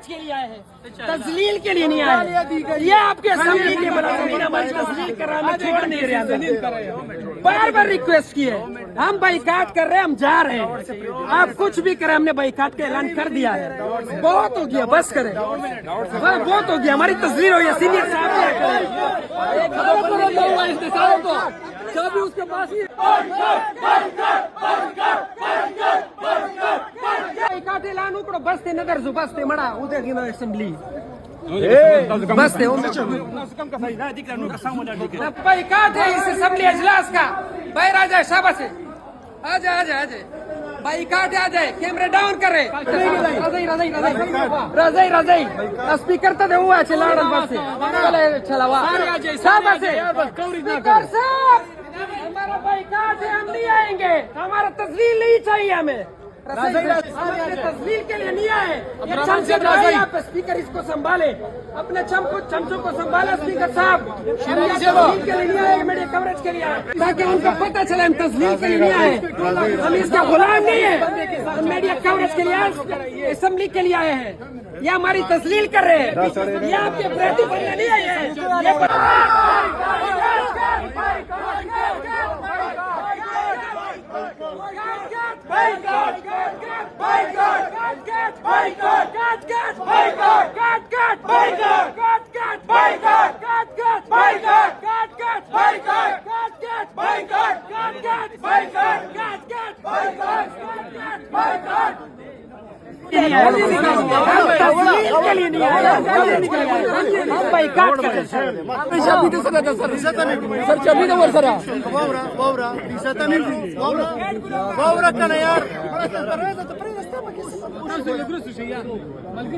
कामकाज के लिए आए हैं, तस्लील के लिए नहीं आए। ये आपके असेंबली के मुलाजिमीन हमारी तस्लील कर रहा है, छोड़ नहीं रहे। बार बार रिक्वेस्ट की है, हम बाइकाट कर रहे हैं, हम जा रहे हैं। आप कुछ भी करें, हमने बाइकाट का ऐलान कर दिया है। बहुत हो गया, बस करें, बहुत हो गया। हमारी तस्वीर हो गई, सीनियर साहब उसके पास ही बाइकाट ऐलान उकड़ो, बसते नगर जो बसते मड़ा उधर की असेंबली बसते बाइकाट है इस असेंबली अजलास का। बाहर आ जाए, शाबाश है, आ जाए आ जाए आ जाए, बाइकाट आ जाए, कैमरे डाउन करे। रजाई रजाई स्पीकर तो हुआ चलाड़ बस चलावा शाबाश है। स्पीकर साहब, हमारा बाइकाट है, हम नहीं आएंगे, हमारा तस्वीर नहीं चाहिए हमें। तस्वीर के लिए नहीं आए। आप स्पीकर इसको संभाले, अपने चमचों को संभाले। स्पीकर साहब तस्वीर के लिए नहीं आए, मीडिया कवरेज के लिए आए, ताकि उनको पता चले हम तस्वीर के लिए नहीं आए, हम इसका गुलाम नहीं है। हम मीडिया कवरेज के लिए आए, असेंबली के लिए आए हैं। ये हमारी तस्लील कर रहे हैं, ये आपके प्रति बनने नहीं आए हैं। के लिए नहीं आया, हम बाइकाट कर रहे हैं।